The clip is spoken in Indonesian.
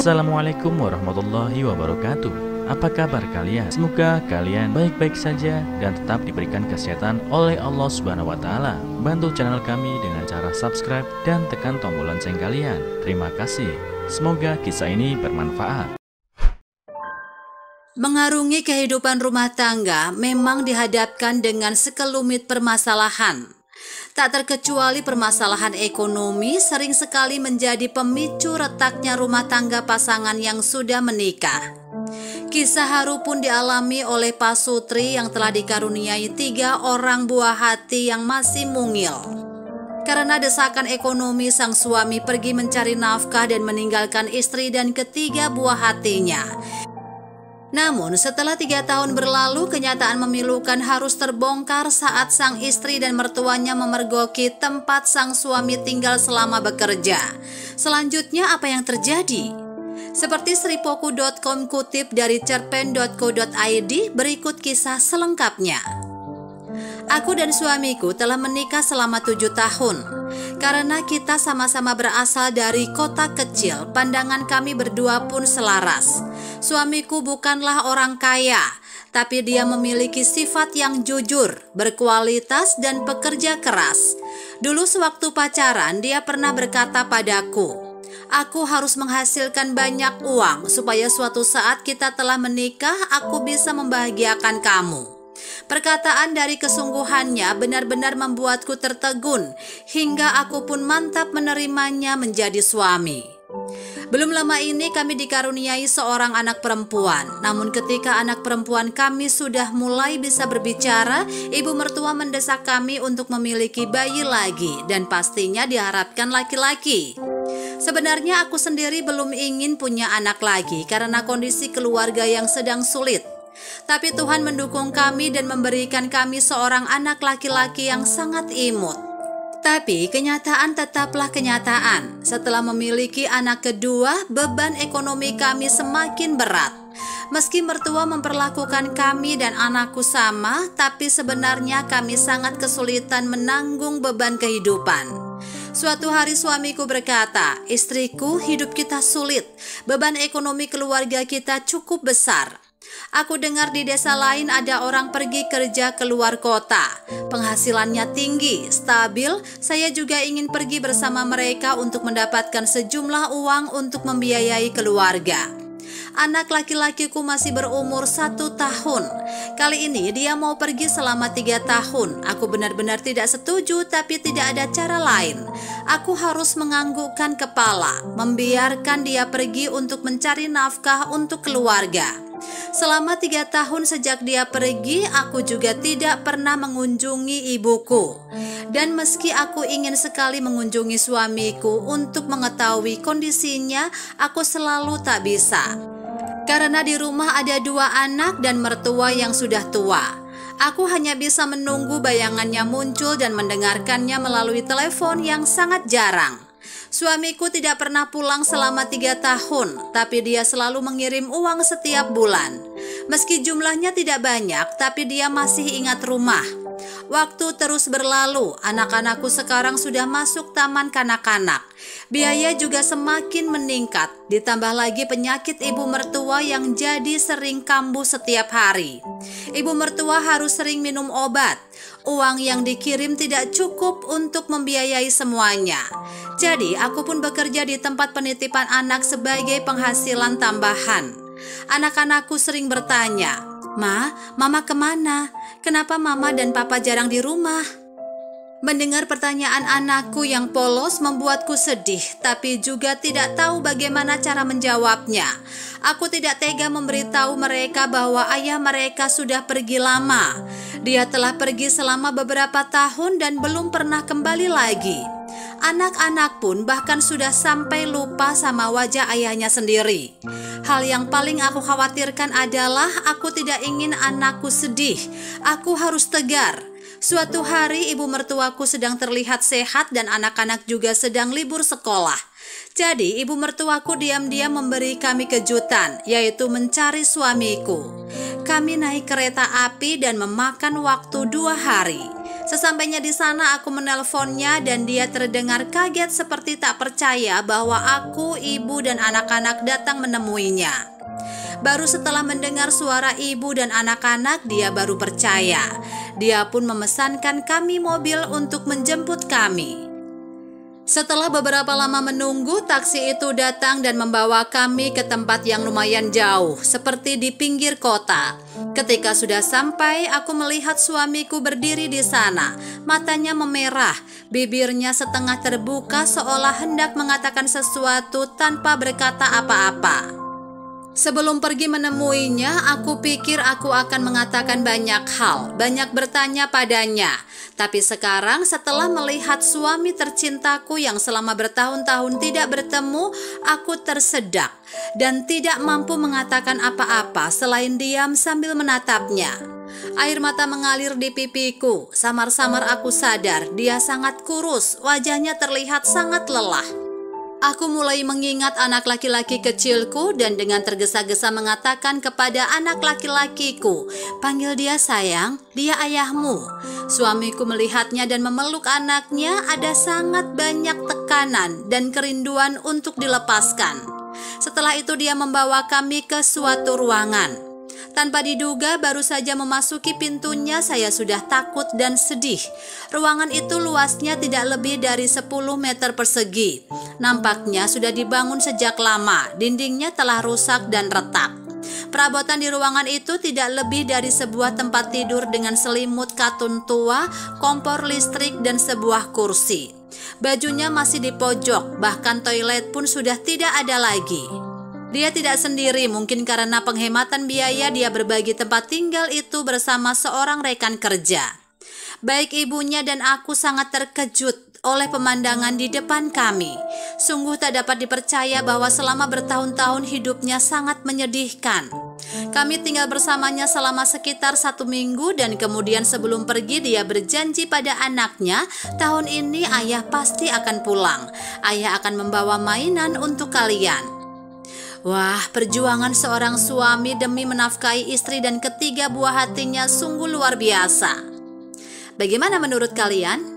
Assalamualaikum warahmatullahi wabarakatuh. Apa kabar kalian? Semoga kalian baik-baik saja dan tetap diberikan kesehatan oleh Allah Subhanahu wa Ta'ala. Bantu channel kami dengan cara subscribe dan tekan tombol lonceng kalian. Terima kasih. Semoga kisah ini bermanfaat. Mengarungi kehidupan rumah tangga memang dihadapkan dengan sekelumit permasalahan. Tak terkecuali permasalahan ekonomi sering sekali menjadi pemicu retaknya rumah tangga pasangan yang sudah menikah. Kisah haru pun dialami oleh Pak Sutri yang telah dikaruniai 3 orang buah hati yang masih mungil. Karena desakan ekonomi, sang suami pergi mencari nafkah dan meninggalkan istri dan ketiga buah hatinya. Namun setelah 3 tahun berlalu, kenyataan memilukan harus terbongkar saat sang istri dan mertuanya memergoki tempat sang suami tinggal selama bekerja. Selanjutnya apa yang terjadi? Seperti sripoku.com kutip dari cerpen.co.id, berikut kisah selengkapnya. Aku dan suamiku telah menikah selama 7 tahun. Karena kita sama-sama berasal dari kota kecil, pandangan kami berdua pun selaras. Suamiku bukanlah orang kaya, tapi dia memiliki sifat yang jujur, berkualitas, dan pekerja keras. Dulu sewaktu pacaran, dia pernah berkata padaku, "Aku harus menghasilkan banyak uang supaya suatu saat kita telah menikah, aku bisa membahagiakan kamu." Perkataan dari kesungguhannya benar-benar membuatku tertegun, hingga aku pun mantap menerimanya menjadi suami. Belum lama ini kami dikaruniai seorang anak perempuan. Namun ketika anak perempuan kami sudah mulai bisa berbicara, ibu mertua mendesak kami untuk memiliki bayi lagi, dan pastinya diharapkan laki-laki. Sebenarnya aku sendiri belum ingin punya anak lagi karena kondisi keluarga yang sedang sulit. Tapi Tuhan mendukung kami dan memberikan kami seorang anak laki-laki yang sangat imut. Tapi kenyataan tetaplah kenyataan. Setelah memiliki anak kedua, beban ekonomi kami semakin berat. Meski mertua memperlakukan kami dan anakku sama, tapi sebenarnya kami sangat kesulitan menanggung beban kehidupan. Suatu hari suamiku berkata, "Istriku, hidup kita sulit. Beban ekonomi keluarga kita cukup besar. Aku dengar di desa lain ada orang pergi kerja ke luar kota. Penghasilannya tinggi, stabil. Saya juga ingin pergi bersama mereka untuk mendapatkan sejumlah uang untuk membiayai keluarga. Anak laki-lakiku masih berumur 1 tahun. Kali ini dia mau pergi selama 3 tahun. Aku benar-benar tidak setuju, tapi tidak ada cara lain. Aku harus menganggukkan kepala, membiarkan dia pergi untuk mencari nafkah untuk keluarga. Selama 3 tahun sejak dia pergi, aku juga tidak pernah mengunjungi ibuku. Dan meski aku ingin sekali mengunjungi suamiku untuk mengetahui kondisinya, aku selalu tak bisa. Karena di rumah ada 2 anak dan mertua yang sudah tua. Aku hanya bisa menunggu bayangannya muncul dan mendengarkannya melalui telepon yang sangat jarang. Suamiku tidak pernah pulang selama 3 tahun, tapi dia selalu mengirim uang setiap bulan. Meski jumlahnya tidak banyak, tapi dia masih ingat rumah. Waktu terus berlalu, anak-anakku sekarang sudah masuk taman kanak-kanak. Biaya juga semakin meningkat, ditambah lagi penyakit ibu mertua yang jadi sering kambuh setiap hari. Ibu mertua harus sering minum obat. Uang yang dikirim tidak cukup untuk membiayai semuanya. Jadi aku pun bekerja di tempat penitipan anak sebagai penghasilan tambahan. Anak-anakku sering bertanya, Mama kemana? Kenapa Mama dan Papa jarang di rumah?" Mendengar pertanyaan anakku yang polos membuatku sedih, tapi juga tidak tahu bagaimana cara menjawabnya. Aku tidak tega memberitahu mereka bahwa ayah mereka sudah pergi lama. Dia telah pergi selama beberapa tahun dan belum pernah kembali lagi. Anak-anak pun bahkan sudah sampai lupa sama wajah ayahnya sendiri. Hal yang paling aku khawatirkan adalah aku tidak ingin anakku sedih. Aku harus tegar. Suatu hari ibu mertuaku sedang terlihat sehat dan anak-anak juga sedang libur sekolah. Jadi ibu mertuaku diam-diam memberi kami kejutan, yaitu mencari suamiku. Kami naik kereta api dan memakan waktu 2 hari. Sesampainya di sana aku menelponnya dan dia terdengar kaget seperti tak percaya bahwa aku, ibu dan anak-anak datang menemuinya. Baru setelah mendengar suara ibu dan anak-anak dia baru percaya. Dia pun memesankan kami mobil untuk menjemput kami. Setelah beberapa lama menunggu, taksi itu datang dan membawa kami ke tempat yang lumayan jauh, seperti di pinggir kota. Ketika sudah sampai, aku melihat suamiku berdiri di sana. Matanya memerah, bibirnya setengah terbuka seolah hendak mengatakan sesuatu tanpa berkata apa-apa. Sebelum pergi menemuinya, aku pikir aku akan mengatakan banyak hal, banyak bertanya padanya. Tapi sekarang setelah melihat suami tercintaku yang selama bertahun-tahun tidak bertemu, aku tersedak dan tidak mampu mengatakan apa-apa selain diam sambil menatapnya. Air mata mengalir di pipiku, samar-samar aku sadar dia sangat kurus, wajahnya terlihat sangat lelah. Aku mulai mengingat anak laki-laki kecilku dan dengan tergesa-gesa mengatakan kepada anak laki-lakiku, "Panggil dia sayang, dia ayahmu." Suamiku melihatnya dan memeluk anaknya, ada sangat banyak tekanan dan kerinduan untuk dilepaskan. Setelah itu dia membawa kami ke suatu ruangan. Tanpa diduga baru saja memasuki pintunya saya sudah takut dan sedih. Ruangan itu luasnya tidak lebih dari 10 meter persegi. Nampaknya sudah dibangun sejak lama, dindingnya telah rusak dan retak. Perabotan di ruangan itu tidak lebih dari sebuah tempat tidur dengan selimut katun tua, kompor listrik dan sebuah kursi. Bajunya masih di pojok, bahkan toilet pun sudah tidak ada lagi. Dia tidak sendiri, mungkin karena penghematan biaya dia berbagi tempat tinggal itu bersama seorang rekan kerja. Baik ibunya dan aku sangat terkejut oleh pemandangan di depan kami. Sungguh tak dapat dipercaya bahwa selama bertahun-tahun hidupnya sangat menyedihkan. Kami tinggal bersamanya selama sekitar 1 minggu dan kemudian sebelum pergi dia berjanji pada anaknya, "Tahun ini ayah pasti akan pulang. Ayah akan membawa mainan untuk kalian." Wah, perjuangan seorang suami demi menafkahi istri dan ketiga buah hatinya sungguh luar biasa. Bagaimana menurut kalian?